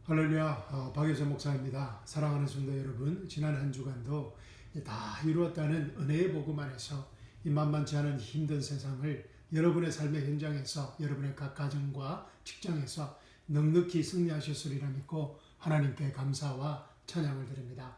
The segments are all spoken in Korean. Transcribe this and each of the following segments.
할렐루야, 박효선 목사입니다. 사랑하는 성도 여러분, 지난 한 주간도 다 이루었다는 은혜의 복음 안에서 이 만만치 않은 힘든 세상을 여러분의 삶의 현장에서, 여러분의 각 가정과 직장에서 넉넉히 승리하셨으리라 믿고 하나님께 감사와 찬양을 드립니다.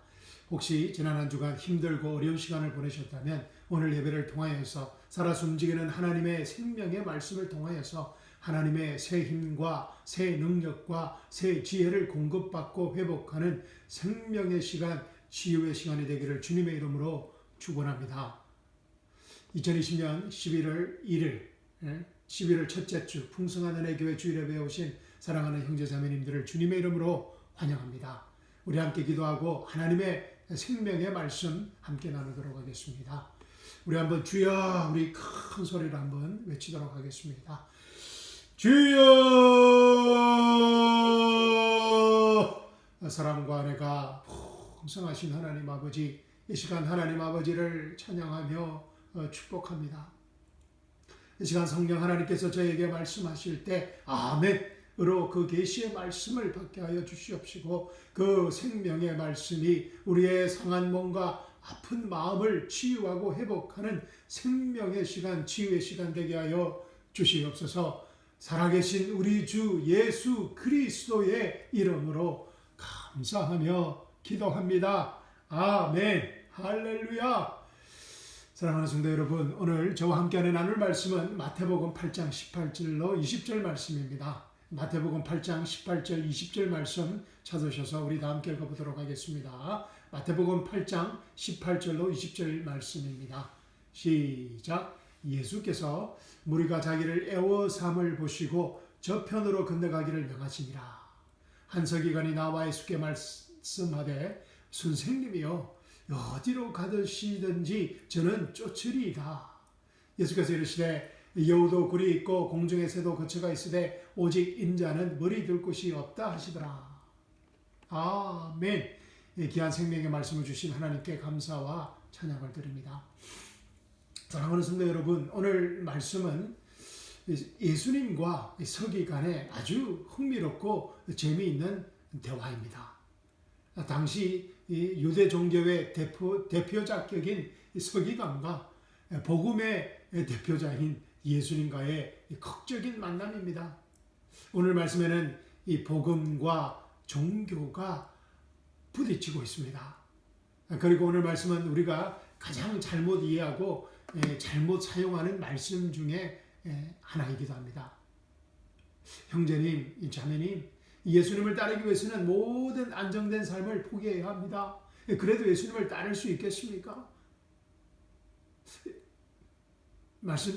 혹시 지난 한 주간 힘들고 어려운 시간을 보내셨다면 오늘 예배를 통하여서 살아서 움직이는 하나님의 생명의 말씀을 통하여서 하나님의 새 힘과 새 능력과 새 지혜를 공급받고 회복하는 생명의 시간, 치유의 시간이 되기를 주님의 이름으로 축원합니다. 2020년 11월 1일 11월 첫째 주 풍성한 은혜교회 주일예배에 오신 사랑하는 형제자매님들을 주님의 이름으로 환영합니다. 우리 함께 기도하고 하나님의 생명의 말씀 함께 나누도록 하겠습니다. 우리 한번 주여, 우리 큰 소리로 한번 외치도록 하겠습니다. 주여! 사랑과 은혜가 풍성하신 하나님 아버지, 이 시간 하나님 아버지를 찬양하며 축복합니다. 이 시간 성령 하나님께서 저에게 말씀하실 때 아멘으로 그 계시의 말씀을 받게 하여 주시옵시고, 그 생명의 말씀이 우리의 상한 몸과 아픈 마음을 치유하고 회복하는 생명의 시간, 치유의 시간 되게 하여 주시옵소서. 살아계신 우리 주 예수 그리스도의 이름으로 감사하며 기도합니다. 아멘. 할렐루야. 사랑하는 성도 여러분, 오늘 저와 함께하는 나눌 말씀은 마태복음 8장 18절로 20절 말씀입니다. 마태복음 8장 18절 20절 말씀 찾으셔서 우리 다 함께 읽어보도록 하겠습니다. 마태복음 8장 18절로 20절 말씀입니다. 시작. 예수께서 무리가 자기를 애워삼을 보시고 저편으로 건너가기를 명하시니라. 한 서기관이 나와 예수께 말씀하되, 선생님이여, 어디로 가시든지 저는 쫓으리이다. 예수께서 이르시되, 여우도 굴이 있고 공중의 새도 거처가 있으되 오직 인자는 머리 둘 곳이 없다 하시더라. 아멘. 귀한 생명의 말씀을 주신 하나님께 감사와 찬양을 드립니다. 사랑하는 성도 여러분, 오늘 말씀은 예수님과 서기관의 아주 흥미롭고 재미있는 대화입니다. 당시 유대 종교의 대표자격인 서기관과 복음의 대표자인 예수님과의 극적인 만남입니다. 오늘 말씀에는 이 복음과 종교가 부딪히고 있습니다. 그리고 오늘 말씀은 우리가 가장 잘못 이해하고 잘못 사용하는 말씀 중에 하나이기도 합니다. 형제님, 자매님, 예수님을 따르기 위해서는 모든 안정된 삶을 포기해야 합니다. 그래도 예수님을 따를 수 있겠습니까?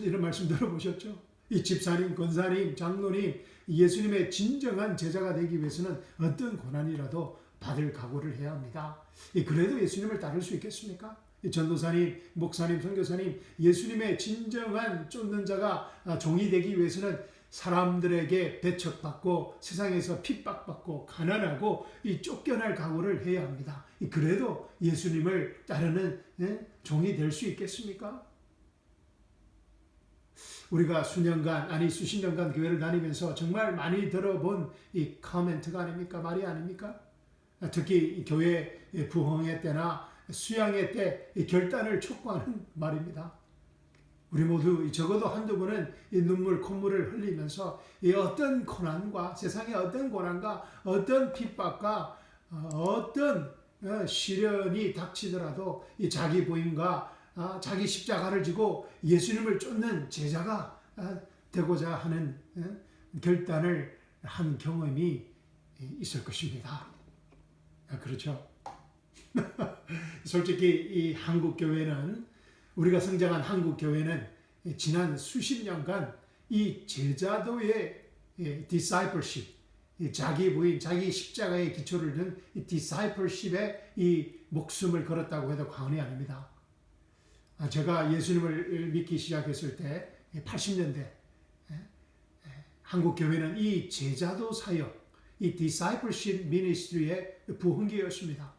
이런 말씀 들어보셨죠? 이 집사님, 권사님, 장로님, 예수님의 진정한 제자가 되기 위해서는 어떤 고난이라도 받을 각오를 해야 합니다. 그래도 예수님을 따를 수 있겠습니까? 전도사님, 목사님, 선교사님, 예수님의 진정한 쫓는 자가 종이 되기 위해서는 사람들에게 배척받고 세상에서 핍박받고 가난하고 쫓겨날 각오를 해야 합니다. 그래도 예수님을 따르는 종이 될 수 있겠습니까? 우리가 수십 년간 교회를 다니면서 정말 많이 들어본 이 코멘트가 아닙니까? 말이 아닙니까? 특히 교회 부흥회 때나 수양회 때 결단을 촉구하는 말입니다. 우리 모두 적어도 한두 번은 이 눈물, 콧물을 흘리면서 이 어떤 고난과, 세상의 어떤 고난과 어떤 핍박과 어떤 시련이 닥치더라도 이 자기 부인과 자기 십자가를 지고 예수님을 쫓는 제자가 되고자 하는 결단을 한 경험이 있을 것입니다. 그렇죠? 솔직히 이 한국교회는, 우리가 성장한 한국교회는 지난 수십 년간 이 제자도의 discipleship, 자기 부인, 자기 십자가에 기초를 둔 이 discipleship에 이 목숨을 걸었다고 해도 과언이 아닙니다. 제가 예수님을 믿기 시작했을 때 80년대 한국교회는 이 제자도 사역, 이 discipleship ministry의 부흥기였습니다.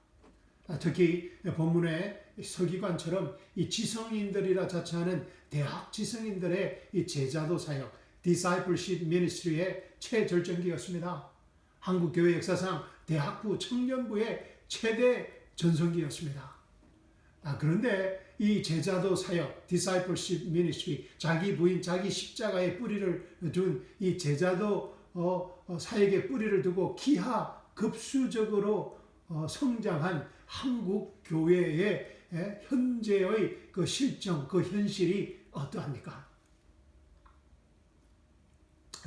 특히 본문의 서기관처럼 이 지성인들이라 자처하는 대학 지성인들의 이 제자도 사역, discipleship ministry의 최절정기였습니다. 한국교회 역사상 대학부 청년부의 최대 전성기였습니다. 그런데 이 제자도 사역, discipleship ministry, 자기 부인, 자기 십자가에 뿌리를 둔 이 제자도 사역에 뿌리를 두고 기하급수적으로 성장한 한국 교회의 현재의 그 실정, 그 현실이 어떠합니까?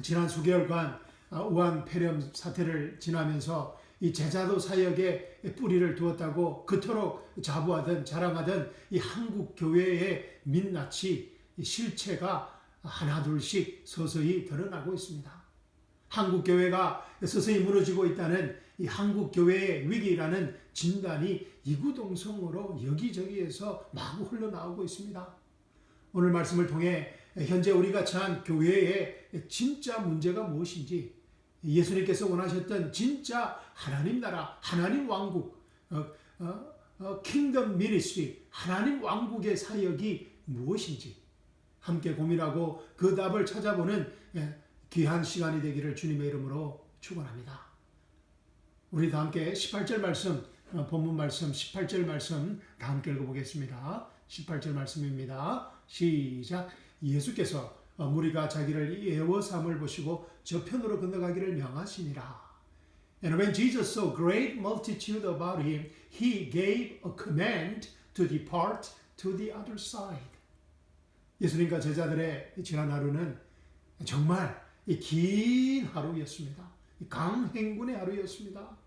지난 수개월간 우한 폐렴 사태를 지나면서 이 제자도 사역에 뿌리를 두었다고 그토록 자부하던 자랑하던 이 한국 교회의 민낯이 실체가 하나둘씩 서서히 드러나고 있습니다. 한국 교회가 서서히 무너지고 있다는 이 한국 교회의 위기라는 진단이 이구동성으로 여기저기에서 마구 흘러나오고 있습니다. 오늘 말씀을 통해 현재 우리가 처한 교회의 진짜 문제가 무엇인지, 예수님께서 원하셨던 진짜 하나님 나라, 하나님 왕국, 킹덤 미니스트리, 하나님 왕국의 사역이 무엇인지 함께 고민하고 그 답을 찾아보는 귀한 시간이 되기를 주님의 이름으로 축원합니다. 우리 다 함께 18절 말씀, 본문 말씀 18절 말씀 다 함께 읽어보겠습니다. 18절 말씀입니다. 시작. 예수께서 무리가 자기를 애워삼을 보시고 저편으로 건너가기를 명하시니라. And when Jesus saw great multitude about him, he gave a command to depart to the other side. 예수님과 제자들의 지난 하루는 정말 긴 하루였습니다. 강행군의 하루였습니다.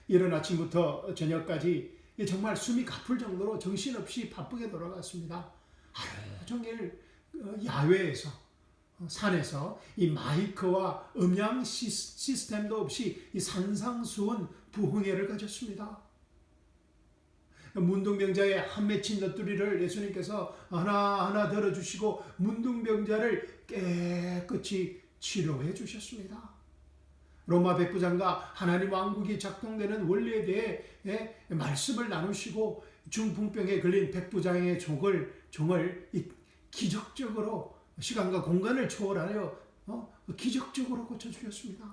이른 아침부터 저녁까지 정말 숨이 가쁠 정도로 정신없이 바쁘게 돌아갔습니다. 하루 종일 야외에서, 산에서 이 마이크와 음향 시스템도 없이 이 산상수훈 부흥회를 가졌습니다. 문둥병자의 한 맺힌 넋두리를 예수님께서 하나하나 들어주시고 문둥병자를 깨끗이 치료해 주셨습니다. 로마 백부장과 하나님 왕국이 작동되는 원리에 대해 말씀을 나누시고 중풍병에 걸린 백부장의 종을 기적적으로 시간과 공간을 초월하여 기적적으로 고쳐주셨습니다.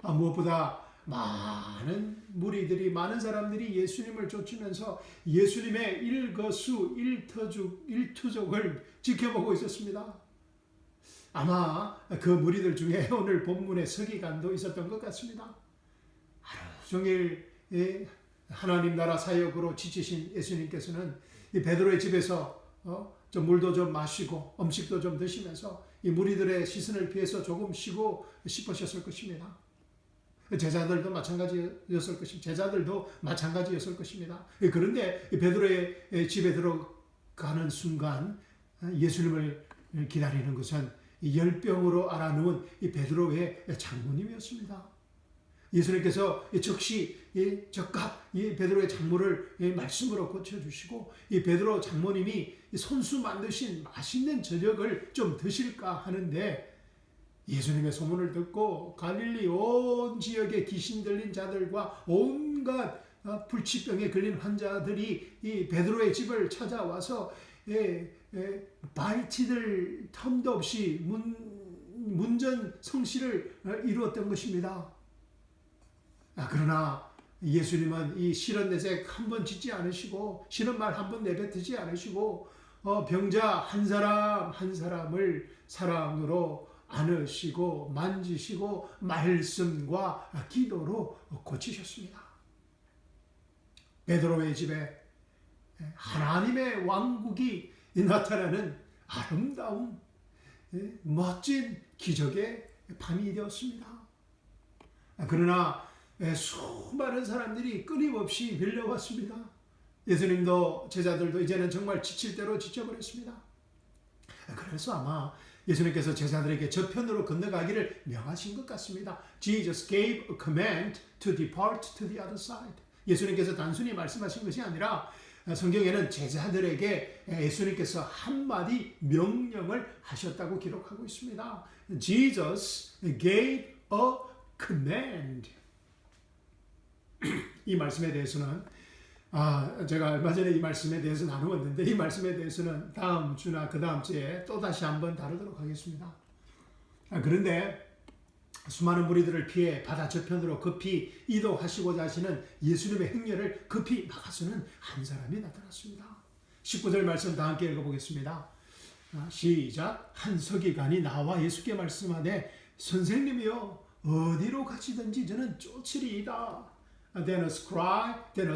무엇보다 많은 무리들이, 많은 사람들이 예수님을 쫓으면서 예수님의 일거수일투족을 지켜보고 있었습니다. 아마 그 무리들 중에 오늘 본문의 서기관도 있었던 것 같습니다. 하루 종일 하나님 나라 사역으로 지치신 예수님께서는 이 베드로의 집에서 좀 물도 좀 마시고 음식도 좀 드시면서 이 무리들의 시선을 피해서 조금 쉬고 싶으셨을 것입니다. 제자들도 마찬가지였을 것입니다. 그런데 베드로의 집에 들어가는 순간 예수님을 기다리는 것은 열병으로 알아누운 이 베드로의 장모님이었습니다. 예수님께서 즉시 즉각 이 베드로의 장모를 말씀으로 고쳐주시고 이 베드로 장모님이 손수 만드신 맛있는 저녁을 좀 드실까 하는데 예수님의 소문을 듣고 갈릴리 온 지역에 귀신 들린 자들과 온갖 불치병에 걸린 환자들이 이 베드로의 집을 찾아와서 발치들 텀도 없이 문전 성시를 이루었던 것입니다. 그러나 예수님은 이 싫은 내색 한 번 짓지 않으시고 싫은 말 한 번 내뱉지 않으시고 병자 한 사람 한 사람을 사랑으로 안으시고 만지시고 말씀과 기도로 고치셨습니다. 베드로의 집에 하나님의 왕국이 나타나는 아름다운 멋진 기적의 밤이 되었습니다. 그러나 수많은 사람들이 끊임없이 밀려왔습니다. 예수님도 제자들도 이제는 정말 지칠 대로 지쳐버렸습니다. 그래서 아마 예수님께서 제자들에게 저편으로 건너가기를 명하신 것 같습니다. Jesus gave a command to depart to the other side. 예수님께서 단순히 말씀하신 것이 아니라 성경에는 제자들에게 예수님께서 한마디 명령을 하셨다고 기록하고 있습니다. Jesus gave a command. 이 말씀에 대해서는 제가 얼마 전에 이 말씀에 대해서 나누었는데 이 말씀에 대해서는 다음 주나 그 다음 주에 또다시 한번 다루도록 하겠습니다. 그런데 수많은 무리들을 피해 바다 저편으로 급히 이동하시고자 하시는 예수님의 행렬을 급히 막아서는 한 사람이 나타났습니다. 19절 말씀 다 함께 읽어보겠습니다. 시작. 한 서기관이 나와 예수께 말씀하되 선생님이여 어디로 가시든지 저는 쫓으리이다. Then a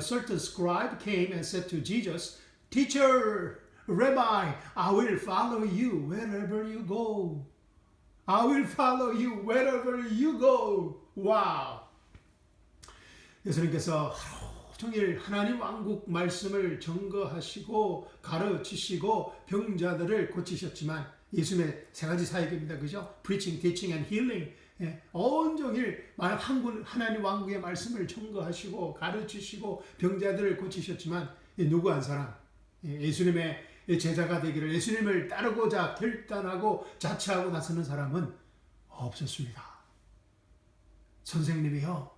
certain scribe came and said to Jesus, Teacher, Rabbi, I will follow you wherever you go. I will follow you wherever you go. 와우. 예수님께서 하루 종일 하나님 왕국 말씀을 증거하시고 가르치시고 병자들을 고치셨지만 예수님의 세 가지 사역입니다. 그죠? Preaching, teaching and healing. 온종일 하나님 왕국의 말씀을 증거하시고 가르치시고 병자들을 고치셨지만 누구 한 사람 예수님의 제자가 되기를 예수님을 따르고자 결단하고 자처하고 나서는 사람은 없었습니다. 선생님이요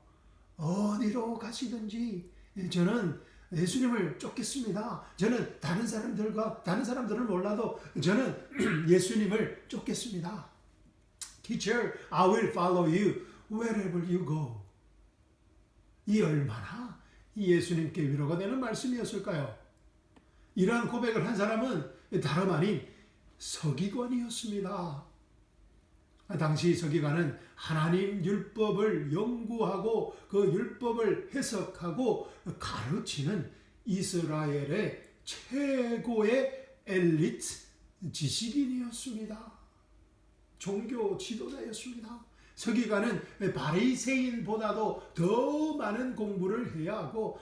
어디로 가시든지 저는 예수님을 쫓겠습니다. 저는 다른 사람들은 몰라도 저는 예수님을 쫓겠습니다. Teacher, I will follow you wherever you go. 이 얼마나 예수님께 위로가 되는 말씀이었을까요? 이러한 고백을 한 사람은 다름 아닌 서기관이었습니다. 당시 서기관은 하나님 율법을 연구하고 그 율법을 해석하고 가르치는 이스라엘의 최고의 엘리트 지식인이었습니다. 종교 지도자였습니다. 서기관은 바리새인보다도 더 많은 공부를 해야 하고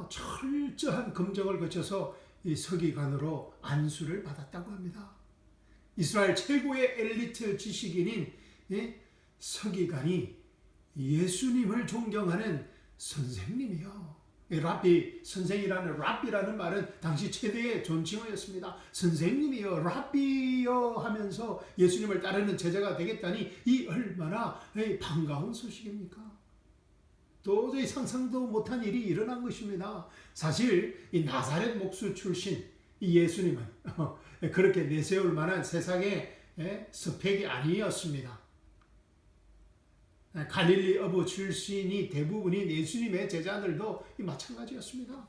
철저한 검증을 거쳐서 이 서기관으로 안수를 받았다고 합니다. 이스라엘 최고의 엘리트 지식인인 서기관이 예수님을 존경하는 선생님이요. 라비, 선생이라는 라비라는 말은 당시 최대의 존칭어였습니다. 선생님이요, 라비요 하면서 예수님을 따르는 제자가 되겠다니 이 얼마나 반가운 소식입니까? 도저히 상상도 못한 일이 일어난 것입니다. 사실 이 나사렛 목수 출신 이 예수님은 그렇게 내세울 만한 세상의 스펙이 아니었습니다. 갈릴리 어부 출신이 대부분인 예수님의 제자들도 마찬가지였습니다.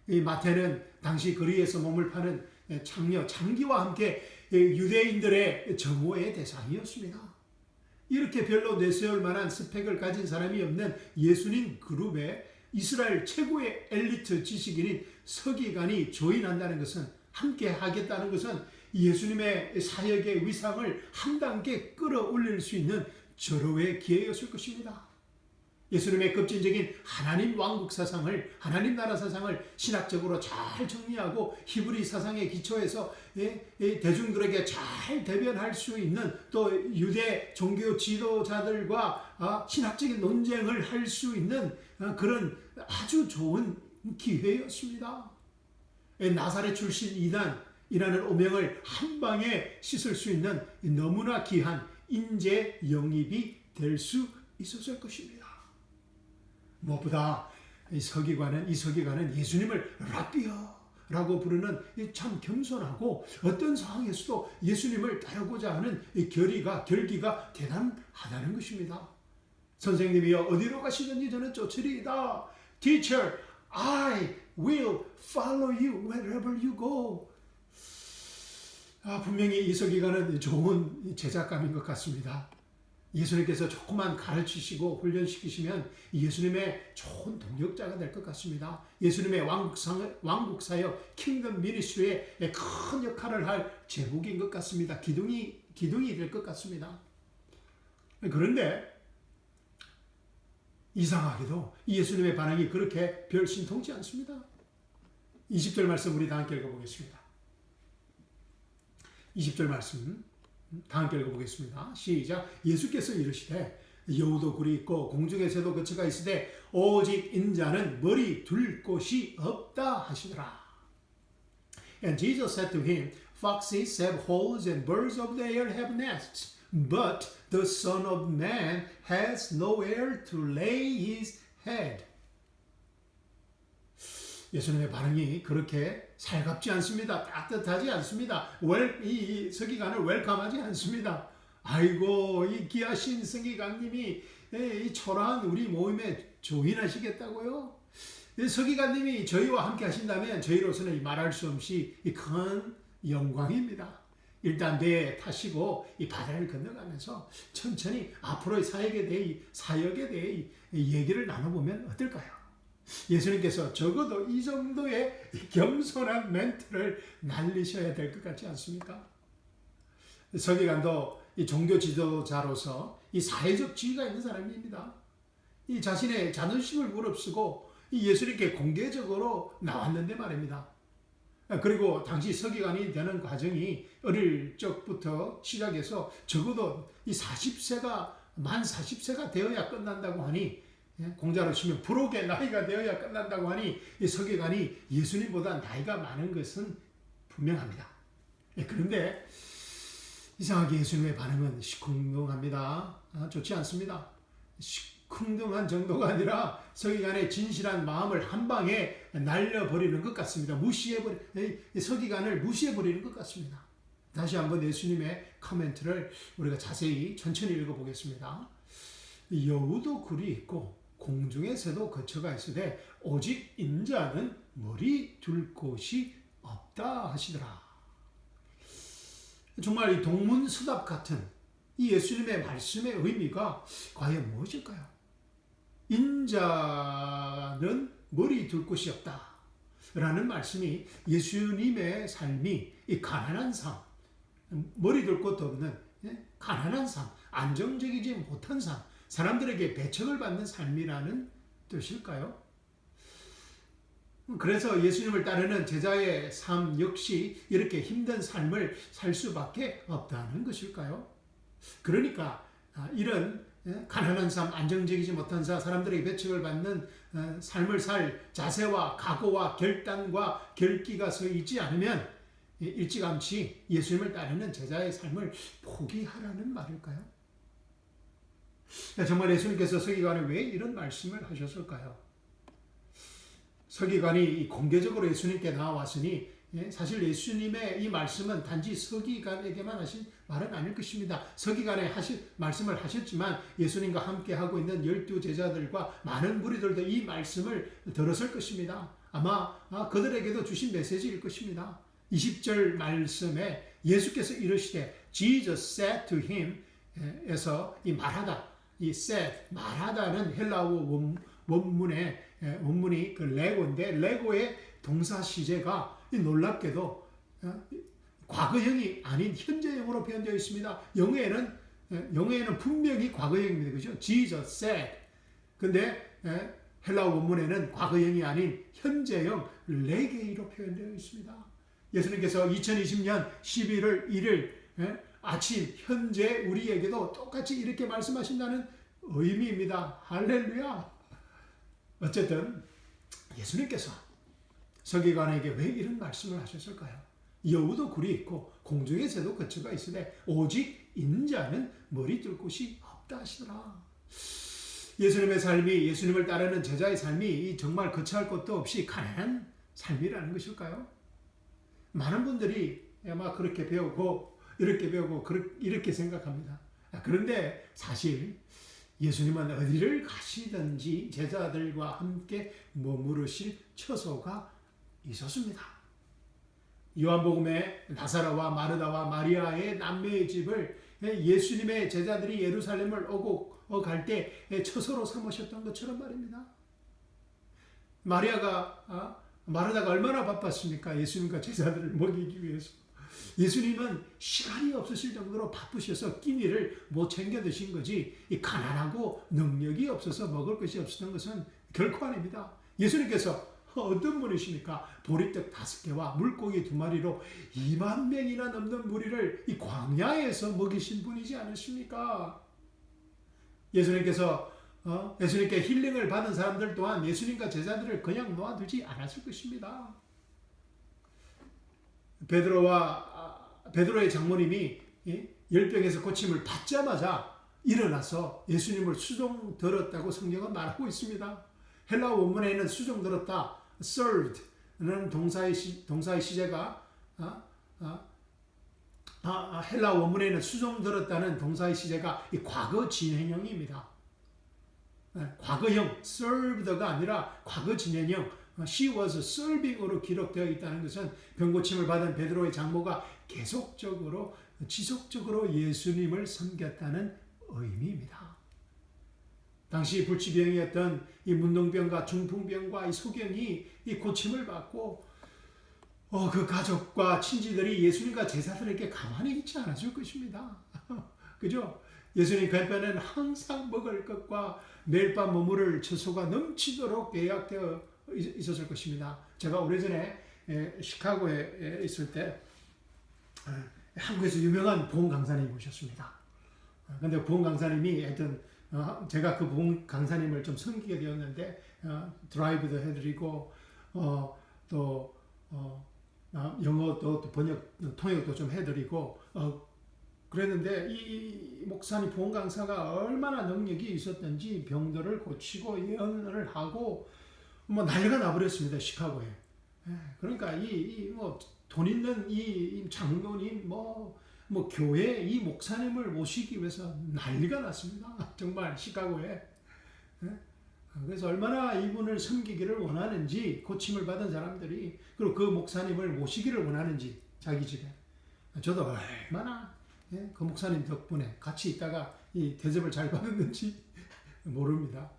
이 마태는 당시 거리에서 몸을 파는 창녀 장기와 함께 유대인들의 정오의 대상이었습니다. 이렇게 별로 내세울 만한 스펙을 가진 사람이 없는 예수님 그룹에 이스라엘 최고의 엘리트 지식인인 서기관이 조인한다는 것은, 함께 하겠다는 것은 예수님의 사역의 위상을 한 단계 끌어올릴 수 있는 절호의 기회였을 것입니다. 예수님의 급진적인 하나님 왕국 사상을, 하나님 나라 사상을 신학적으로 잘 정리하고 히브리 사상의 기초에서 대중들에게 잘 대변할 수 있는, 또 유대 종교 지도자들과 신학적인 논쟁을 할 수 있는 그런 아주 좋은 기회였습니다. 나사렛 출신 이단이라는 오명을 한 방에 씻을 수 있는 너무나 귀한 인재 영입이 될 수 있었을 것입니다. 무엇보다 이 서기관은 예수님을 라비어라고 부르는 참 겸손하고 어떤 상황에서도 예수님을 따르고자 하는 결기가 대단하다는 것입니다. 선생님이여 어디로 가시든지 저는 쫓으리이다. Teacher, I will follow you wherever you go. 분명히 이 서기관은 좋은 제작감인 것 같습니다. 예수님께서 조금만 가르치시고 훈련시키시면 예수님의 좋은 동역자가 될 것 같습니다. 예수님의 왕국사역, 킹덤 미니스트리에 큰 역할을 할 제목인 것 같습니다. 기둥이 될 것 같습니다. 그런데 이상하게도 예수님의 반응이 그렇게 별 신통치 않습니다. 20절 말씀 우리 다 함께 읽어보겠습니다. 20절 말씀 다 함께 읽어보겠습니다. 시작. 예수께서 이르시되 여우도 굴이 있고 공중에서도 거처가 있으되 오직 인자는 머리 둘 곳이 없다 하시더라. And Jesus said to him, Foxes have holes and birds of the air have nests, but the Son of Man has nowhere to lay his head. 예수님의 반응이 그렇게 살갑지 않습니다. 따뜻하지 않습니다. 이 서기관을 웰컴하지 않습니다. 아이고, 이 귀하신 서기관님이 이 초라한 우리 모임에 조인하시겠다고요? 서기관님이 저희와 함께 하신다면 저희로서는 말할 수 없이 큰 영광입니다. 일단 배에 타시고 이 바다를 건너가면서 천천히 앞으로의 사역에 대해 얘기를 나눠보면 어떨까요? 예수님께서 적어도 이 정도의 겸손한 멘트를 날리셔야 될 것 같지 않습니까? 서기관도 이 종교 지도자로서 이 사회적 지위가 있는 사람입니다. 이 자신의 자존심을 무릅쓰고 이 예수님께 공개적으로 나왔는데 말입니다. 그리고 당시 서기관이 되는 과정이 어릴 적부터 시작해서 적어도 이 만 40세가 되어야 끝난다고 하니, 공자로 치면 불혹의 나이가 되어야 끝난다고 하니 이 서기관이 예수님보다 나이가 많은 것은 분명합니다. 그런데 이상하게 예수님의 반응은 시큰둥합니다. 좋지 않습니다. 시큰둥한 정도가 아니라 서기관의 진실한 마음을 한 방에 날려버리는 것 같습니다. 서기관을 무시해버리는 것 같습니다. 다시 한번 예수님의 코멘트를 우리가 자세히 천천히 읽어보겠습니다. 여우도 굴이 있고 공중의 새도 거처가 있으되 오직 인자는 머리 둘 곳이 없다 하시더라. 정말 이 동문서답 같은 이 예수님의 말씀의 의미가 과연 무엇일까요? 인자는 머리 둘 곳이 없다 라는 말씀이 예수님의 삶이 이 가난한 삶, 머리 둘 곳도 없는 가난한 삶, 안정적이지 못한 삶, 사람들에게 배척을 받는 삶이라는 뜻일까요? 그래서 예수님을 따르는 제자의 삶 역시 이렇게 힘든 삶을 살 수밖에 없다는 것일까요? 그러니까 이런 가난한 삶, 안정적이지 못한 삶, 사람들에게 배척을 받는 삶을 살 자세와 각오와 결단과 결기가 서 있지 않으면 일찌감치 예수님을 따르는 제자의 삶을 포기하라는 말일까요? 정말 예수님께서 서기관에 왜 이런 말씀을 하셨을까요? 서기관이 공개적으로 예수님께 나와왔으니 사실 예수님의 이 말씀은 단지 서기관에게만 하신 말은 아닐 것입니다. 서기관에 말씀을 하셨지만 예수님과 함께 하고 있는 12제자들과 많은 무리들도 이 말씀을 들었을 것입니다. 아마 그들에게도 주신 메시지일 것입니다. 20절 말씀에 예수께서 이르시되 Jesus said to him 에서 이 말하다, 이 said, 말하다는 헬라어 원문이 그 레고인데 레고의 동사 시제가 놀랍게도 과거형이 아닌 현재형으로 표현되어 있습니다. 영어에는 분명히 과거형입니다. 그죠? Jesus said. 근데 헬라어 원문에는 과거형이 아닌 현재형 레게이로 표현되어 있습니다. 예수님께서 2020년 11월 1일 아침 현재 우리에게도 똑같이 이렇게 말씀하신다는 의미입니다. 할렐루야. 어쨌든 예수님께서 서기관에게 왜 이런 말씀을 하셨을까요? 여우도 굴이 있고 공중의 새도 거처가 있으되 오직 인자는 머리 둘 곳이 없다 하시더라. 예수님의 삶이, 예수님을 따르는 제자의 삶이 정말 거처할 것도 없이 가난한 삶이라는 것일까요? 많은 분들이 아마 그렇게 배우고 이렇게 생각합니다. 그런데 사실 예수님은 어디를 가시든지 제자들과 함께 머무르실 처소가 있었습니다. 요한복음에 나사로와 마르다와 마리아의 남매의 집을 예수님의 제자들이 예루살렘을 오고 갈 때 처소로 삼으셨던 것처럼 말입니다. 마르다가 얼마나 바빴습니까? 예수님과 제자들을 먹이기 위해서. 예수님은 시간이 없으실 정도로 바쁘셔서 끼니를 못 챙겨 드신 거지, 이 가난하고 능력이 없어서 먹을 것이 없었던 것은 결코 아닙니다. 예수님께서 어떤 분이십니까? 보리떡 5개와 물고기 2마리로 2만 명이나 넘는 무리를 이 광야에서 먹이신 분이지 않으십니까? 예수님께 힐링을 받은 사람들 또한 예수님과 제자들을 그냥 놓아두지 않았을 것입니다. 베드로의 장모님이 열병에서 고침을 받자마자 일어나서 예수님을 수종 들었다고 성경은 말하고 있습니다. 헬라어 원문에는 수종 들었다, served는 동사의 시제가 헬라 원문에는 수종들었다는 동사의 시제가 이 과거 진행형입니다. 과거형 served가 아니라 과거 진행형 she was serving으로 기록되어 있다는 것은 병고침을 받은 베드로의 장모가 계속적으로 지속적으로 예수님을 섬겼다는 의미입니다. 당시 불치병이었던 이 문둥병과 중풍병과 이 소경이 이 고침을 받고 그 가족과 친지들이 예수님과 제자들에게 가만히 있지 않았을 것입니다. 그죠? 예수님 뱃변에는 항상 먹을 것과 매일 밤 머무를 처소가 넘치도록 예약되어 있었을 것입니다. 제가 오래전에 시카고에 있을 때 한국에서 유명한 보험 강사님이 오셨습니다. 근데 보험 강사님이 하여튼 제가 그 보험 강사님을 좀 섬기게 되었는데 드라이브도 해드리고 또 영어도 번역 통역도 좀 해드리고 그랬는데 이 목사님 보험 강사가 얼마나 능력이 있었던지 병들을 고치고 예언을 하고 뭐 난리가 나버렸습니다. 시카고에. 그러니까 뭐 돈 있는 이 장로님 뭐 교회 이 목사님을 모시기 위해서 난리가 났습니다. 정말 시카고에. 그래서 얼마나 이분을 섬기기를 원하는지 고침을 받은 사람들이 그리고 그 목사님을 모시기를 원하는지 자기 집에 저도 얼마나 그 목사님 덕분에 같이 있다가 이 대접을 잘 받았는지 모릅니다.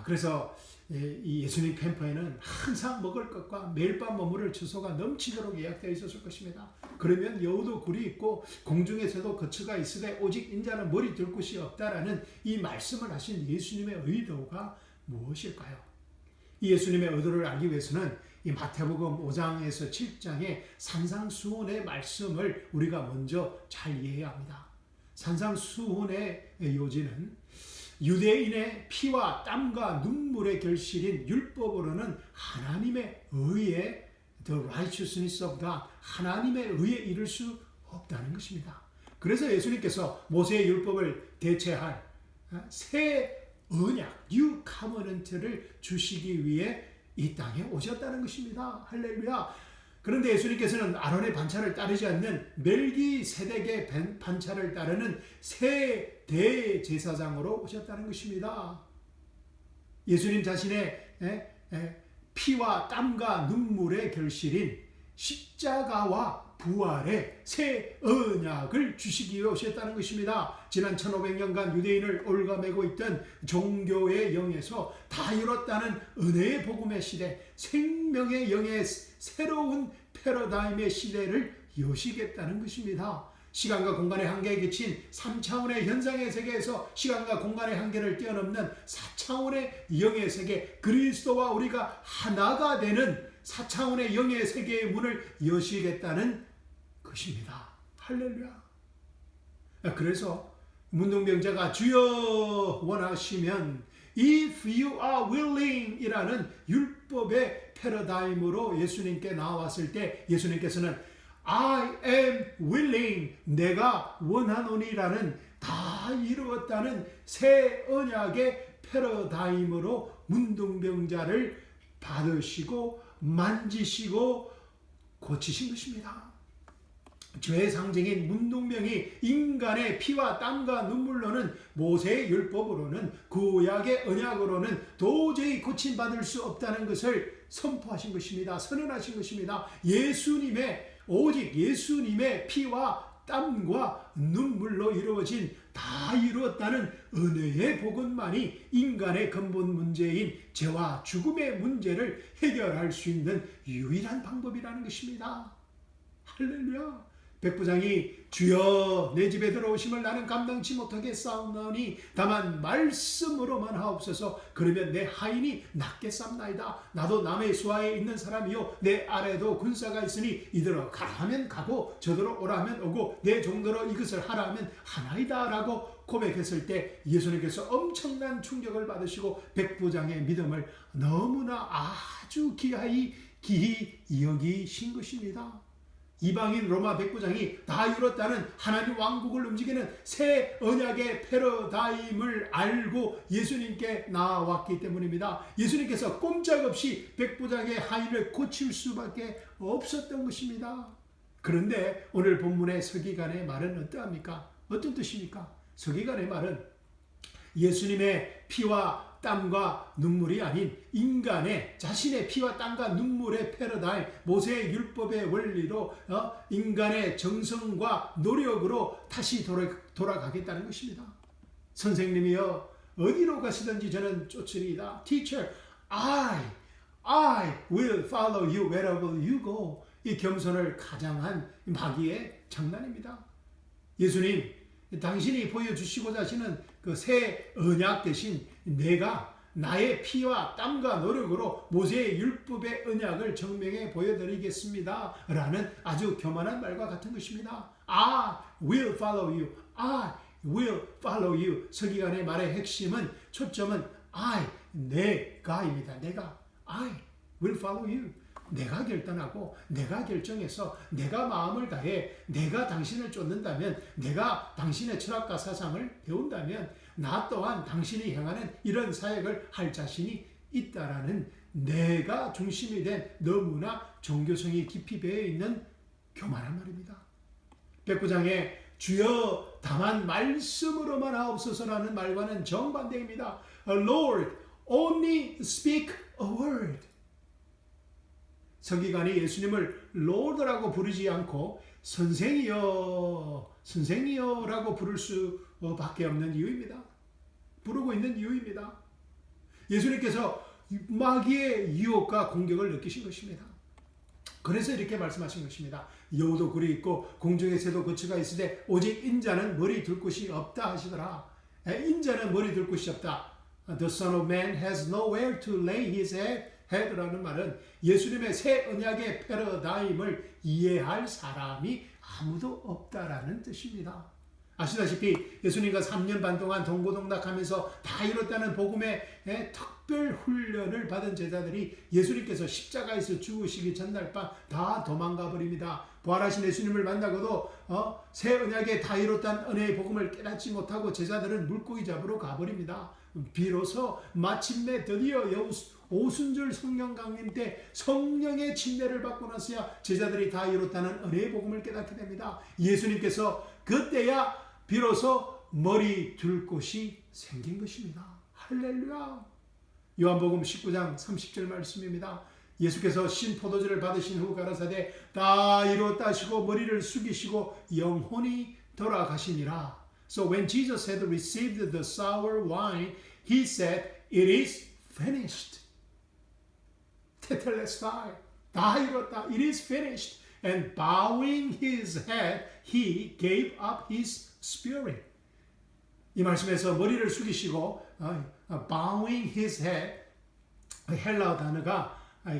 그래서 이 예수님 캠프에는 항상 먹을 것과 매일 밤 머무를 처소가 넘치도록 예약되어 있었을 것입니다. 그러면 여우도 굴이 있고 공중에서도 거처가 있으되 오직 인자는 머리 둘 곳이 없다라는 이 말씀을 하신 예수님의 의도가 무엇일까요? 이 예수님의 의도를 알기 위해서는 이 마태복음 5장에서 7장의 산상수훈의 말씀을 우리가 먼저 잘 이해해야 합니다. 산상수훈의 요지는 유대인의 피와 땀과 눈물의 결실인 율법으로는 하나님의 의에 the righteousness of God, 하나님의 의에 이를 수 없다는 것입니다. 그래서 예수님께서 모세의 율법을 대체할 새 언약, New Covenant를 주시기 위해 이 땅에 오셨다는 것입니다. 할렐루야. 그런데 예수님께서는 아론의 반차를 따르지 않는 멜기세덱의 반차를 따르는 새 대제사장으로 오셨다는 것입니다. 예수님 자신의 피와 땀과 눈물의 결실인 십자가와 부활의 새 언약을 주시기 위해 오셨다는 것입니다. 지난 1500년간 유대인을 올가매고 있던 종교의 영에서 다 이뤘다는 은혜의 복음의 시대, 생명의 영의 새로운 패러다임의 시대를 여시겠다는 것입니다. 시간과 공간의 한계에 그친 3차원의 현상의 세계에서 시간과 공간의 한계를 뛰어넘는 4차원의 영의 세계, 그리스도와 우리가 하나가 되는 4차원의 영의 세계의 문을 여시겠다는 것입니다. 할렐루야. 그래서 문둥병자가 주여 원하시면 If you are willing 이라는 율법의 패러다임으로 예수님께 나왔을 때 예수님께서는 I am willing, 내가 원하노니라는 다 이루었다는 새 언약의 패러다임으로 문둥병자를 받으시고 만지시고 고치신 것입니다. 죄의 상징인 문둥병이 인간의 피와 땀과 눈물로는 모세의 율법으로는 구약의 언약으로는 도저히 고침받을 수 없다는 것을 선포하신 것입니다. 선언하신 것입니다. 오직 예수님의 피와 땀과 눈물로 이루어진 다 이루었다는 은혜의 복음만이 인간의 근본 문제인 죄와 죽음의 문제를 해결할 수 있는 유일한 방법이라는 것입니다. 할렐루야. 백부장이 주여 내 집에 들어오심을 나는 감당치 못하겠사오나니 다만 말씀으로만 하옵소서. 그러면 내 하인이 낫겠사옵나이다. 나도 남의 수하에 있는 사람이요 내 아래도 군사가 있으니 이더러 가라 하면 가고 저더러 오라 하면 오고 내 종더러 이것을 하라 하면 하나이다 라고 고백했을 때 예수님께서 엄청난 충격을 받으시고 백부장의 믿음을 너무나 아주 기히 여기신 것입니다. 이방인 로마 백부장이 다 이뤘다는 하나님 왕국을 움직이는 새 언약의 패러다임을 알고 예수님께 나왔기 때문입니다. 예수님께서 꼼짝없이 백부장의 하인을 고칠 수밖에 없었던 것입니다. 그런데 오늘 본문의 서기관의 말은 어떠합니까? 어떤 뜻입니까? 서기관의 말은 예수님의 피와 땀과 눈물이 아닌 인간의 자신의 피와 땀과 눈물의 패러다임, 모세의 율법의 원리로 인간의 정성과 노력으로 다시 돌아가겠다는 것입니다. 선생님이여 어디로 가시든지 저는 쫓으리이다. Teacher, I will follow you wherever you go. 이 겸손을 가장한 마귀의 장난입니다. 예수님, 당신이 보여주시고자 하시는 그 새 언약 대신 내가 나의 피와 땀과 노력으로 모세의 율법의 언약을 증명해 보여드리겠습니다. 라는 아주 교만한 말과 같은 것입니다. I will follow you. I will follow you. 서기관의 말의 핵심은, 초점은 내가입니다. 내가. I will follow you. 내가 결단하고 내가 결정해서 내가 마음을 다해 내가 당신을 쫓는다면, 내가 당신의 철학과 사상을 배운다면 나 또한 당신이 행하는 이런 사역을 할 자신이 있다라는 내가 중심이 된 너무나 종교성이 깊이 배어있는 교만한 말입니다. 백구장에 주여 다만 말씀으로만 하옵소서라는 말과는 정반대입니다. Lord, only speak a word. 서기관이 예수님을 Lord라고 부르지 않고 선생이여라고 부를 수밖에 없는 이유입니다. 부르고 있는 이유입니다. 예수님께서 마귀의 유혹과 공격을 느끼신 것입니다. 그래서 이렇게 말씀하신 것입니다. 여우도 굴이 있고 공중의 새도 거처가 있으되 오직 인자는 머리 둘 곳이 없다 하시더라. 인자는 머리 둘 곳이 없다. The Son of Man has nowhere to lay his head라는 말은 예수님의 새 언약의 패러다임을 이해할 사람이 아무도 없다라는 뜻입니다. 아시다시피 예수님과 3년 반 동안 동고동락하면서 다 이뤘다는 복음의 특별 훈련을 받은 제자들이 예수님께서 십자가에서 죽으시기 전날 밤 다 도망가 버립니다. 부활하신 예수님을 만나고도 새 언약에 다 이뤘다는 은혜의 복음을 깨닫지 못하고 제자들은 물고기 잡으러 가버립니다. 비로소 마침내 드디어 오순절 성령 강림 때 성령의 침례를 받고 나서야 제자들이 다 이뤘다는 은혜의 복음을 깨닫게 됩니다. 예수님께서 그때야 비로소 머리 둘 곳이 생긴 것입니다. 할렐루야. 요한복음 19장 30절 말씀입니다. 예수께서 신포도주를 받으신 후 가라사대 다 이루었다 하시고 머리를 숙이시고 영혼이 돌아가시니라. So when Jesus had received the sour wine, he said, "It is finished." 테텔레스타이. 다 이뤘다. It is finished. And bowing his head, he gave up his spirit. 이 말씀에서 머리를 숙이시고 bowing his head, 헬라어 단어가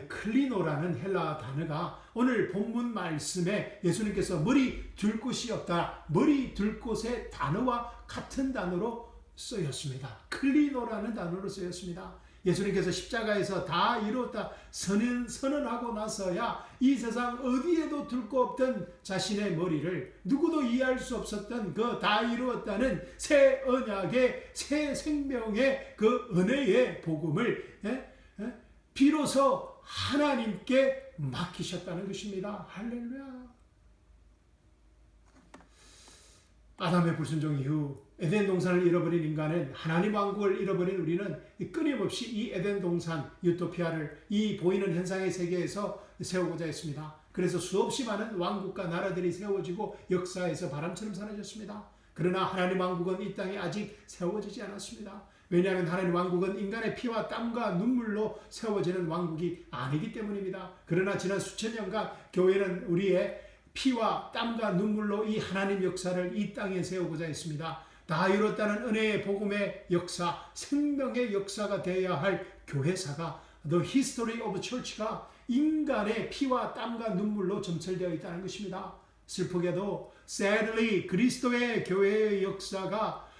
클리노라는 헬라어 단어가 오늘 본문 말씀에 예수님께서 머리 둘 곳이 없다. 머리 둘 곳의 단어와 같은 단어로 쓰였습니다. 클리노라는 단어로 쓰였습니다. 예수님께서 십자가에서 다 이루었다 선언하고 나서야 이 세상 어디에도 둘 거 없던 자신의 머리를, 누구도 이해할 수 없었던 그 다 이루었다는 새 언약의 새 생명의 그 은혜의 복음을 비로소 하나님께 맡기셨다는 것입니다. 할렐루야. 아담의 불순종 이후 에덴 동산을 잃어버린 인간은, 하나님 왕국을 잃어버린 우리는 끊임없이 이 에덴 동산 유토피아를 이 보이는 현상의 세계에서 세우고자 했습니다. 그래서 수없이 많은 왕국과 나라들이 세워지고 역사에서 바람처럼 사라졌습니다. 그러나 하나님 왕국은 이 땅에 아직 세워지지 않았습니다. 왜냐하면 하나님 왕국은 인간의 피와 땀과 눈물로 세워지는 왕국이 아니기 때문입니다. 그러나 지난 수천 년간 교회는 우리의 피와 땀과 눈물로 이 하나님 역사를 이 땅에 세우고자 했습니다. 다 이뤘다는 은혜의 복음의 역사, 생명의 역사가 되어야 할 교회사가, The History of Church가 인간의 피와 땀과 눈물로 점철되어 있다는 것입니다. 슬프게도 sadly 그리스도의 교회의 역사가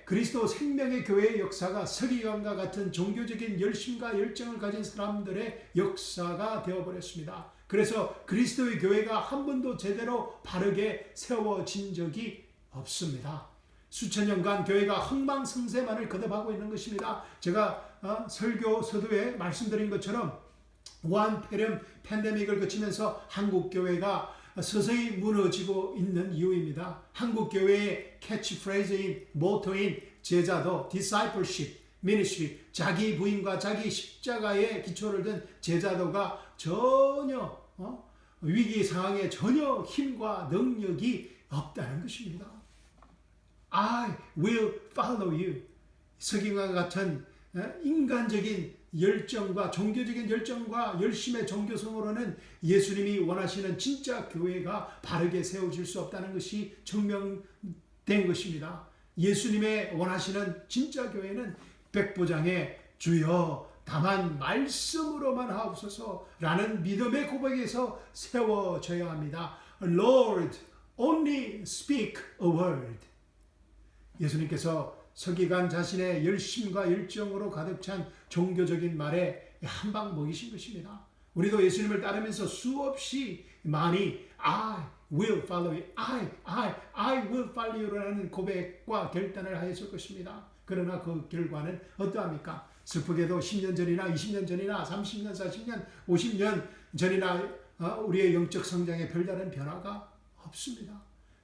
그리스도 생명의 교회의 역사가 서기관과 같은 종교적인 열심과 열정을 가진 사람들의 역사가 되어버렸습니다. 그래서 그리스도의 교회가 한 번도 제대로 바르게 세워진 적이 없습니다. 수천 년간 교회가 흥망성쇠만을 거듭하고 있는 것입니다. 제가 설교 서두에 말씀드린 것처럼 우한 팬데믹을 거치면서 한국 교회가 서서히 무너지고 있는 이유입니다. 한국 교회의 캐치프레이즈인 모토인 제자도 discipleship, ministry, 자기 부인과 자기 십자가의 기초를 둔 제자도가 전혀 위기 상황에 전혀 힘과 능력이 없다는 것입니다. I will follow you. 서기관과 같은 인간적인 열정과 종교적인 열정과 열심의 종교성으로는 예수님이 원하시는 진짜 교회가 바르게 세워질 수 없다는 것이 증명된 것입니다. 예수님의 원하시는 진짜 교회는 백부장의 주여 다만 말씀으로만 하옵소서라는 믿음의 고백에서 세워져야 합니다. Lord, only speak a word. 예수님께서 서기관 자신의 열심과 열정으로 가득 찬 종교적인 말에 한 방 먹이신 것입니다. 우리도 예수님을 따르면서 수없이 많이 I will follow you, I will follow you라는 고백과 결단을 하였을 것입니다. 그러나 그 결과는 어떠합니까? 슬프게도 10년 전이나 20년 전이나 30년, 40년, 50년 전이나 우리의 영적 성장에 별다른 변화가 없습니다.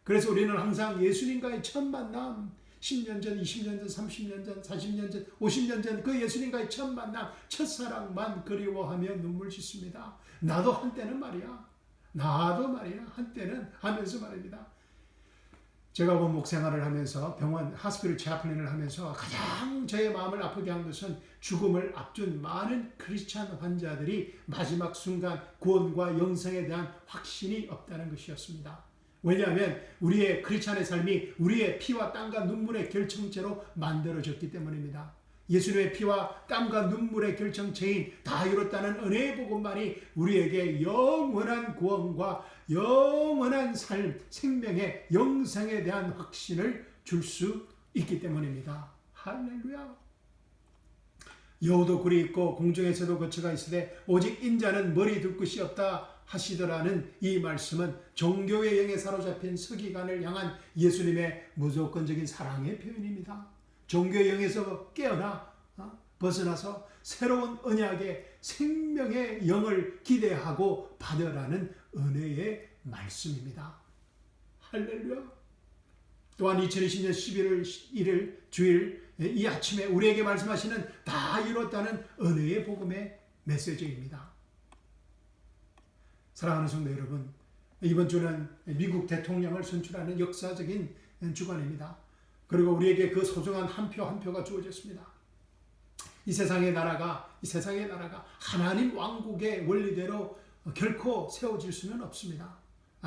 그래서 우리는 항상 예수님과의 첫 만남, 10년 전, 20년 전, 30년 전, 40년 전, 50년 전 그 예수님과의 첫 만남, 첫사랑만 그리워하며 눈물 씻습니다. 나도 한때는 말이야. 한때는 하면서 말입니다. 제가 원목 생활을 하면서 병원 하스피tal chaplain을 하면서 가장 저의 마음을 아프게 한 것은 죽음을 앞둔 많은 크리스찬 환자들이 마지막 순간 구원과 영생에 대한 확신이 없다는 것이었습니다. 왜냐하면 우리의 크리스찬의 삶이 우리의 피와 땀과 눈물의 결정체로 만들어졌기 때문입니다. 예수님의 피와 땀과 눈물의 결정체인 다 이뤘다는 은혜의 복음만이 우리에게 영원한 구원과 영원한 삶, 생명의 영생에 대한 확신을 줄 수 있기 때문입니다. 할렐루야. 여우도 굴이 있고 공중에서도 거처가 있으되 오직 인자는 머리 둘 것이 없다 하시더라는 이 말씀은 종교의 영에 사로잡힌 서기관을 향한 예수님의 무조건적인 사랑의 표현입니다. 종교의 영에서 깨어나 벗어나서 새로운 언약의 생명의 영을 기대하고 받으라는 은혜의 말씀입니다. 할렐루야. 또한 2020년 11월 1일 주일 이 아침에 우리에게 말씀하시는 다 이뤘다는 은혜의 복음의 메시지입니다. 사랑하는 성도 여러분, 이번 주는 미국 대통령을 선출하는 역사적인 주간입니다. 그리고 우리에게 그 소중한 한 표 한 표가 주어졌습니다. 이 세상의 나라가 하나님 왕국의 원리대로 결코 세워질 수는 없습니다.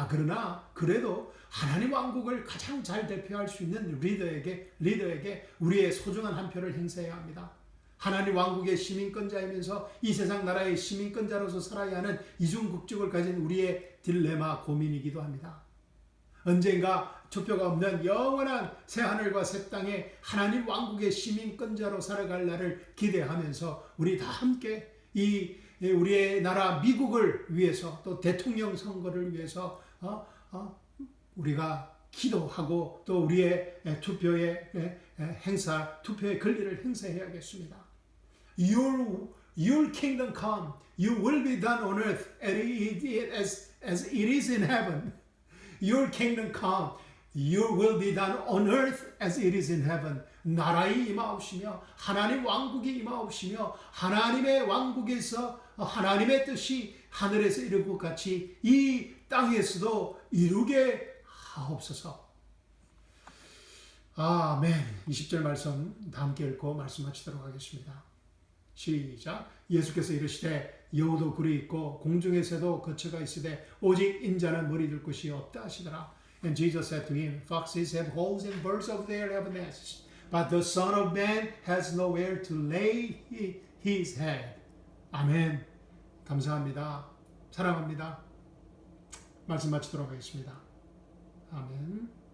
그러나 그래도 하나님 왕국을 가장 잘 대표할 수 있는 리더에게 우리의 소중한 한 표를 행사해야 합니다. 하나님 왕국의 시민권자이면서 이 세상 나라의 시민권자로서 살아야 하는 이중국적을 가진 우리의 딜레마 고민이기도 합니다. 언젠가 투표가 없는 영원한 새하늘과 새 땅에 하나님 왕국의 시민권자로 살아갈 날을 기대하면서 우리 다 함께 우리의 나라 미국을 위해서 또 대통령 선거를 위해서 우리가 기도하고 또 우리의 투표의 권리를 행사해야겠습니다. Your kingdom come, your will be done on earth as it is in heaven. Your kingdom come, your will be done on earth as it is in heaven. 나라의 임하옵시며 하나님 왕국이 임하옵시며 하나님의 왕국에서 하나님의 뜻이 하늘에서 이룬 것 같이 이 땅에서도 이루게 하옵소서. 아멘. 20절 말씀 다 함께 읽고 말씀 마치도록 하겠습니다. 시작. 예수께서 이르시되 여우도 굴이 있고 공중에서도 거처가 있으되 오직 인자는 머리 둘 곳이 없다 하시더라. And Jesus said to him, Foxes have holes and birds of their have nests, but the Son of Man has nowhere to lay his head. 아멘. 감사합니다. 사랑합니다. 말씀 마치도록 하겠습니다. 아멘.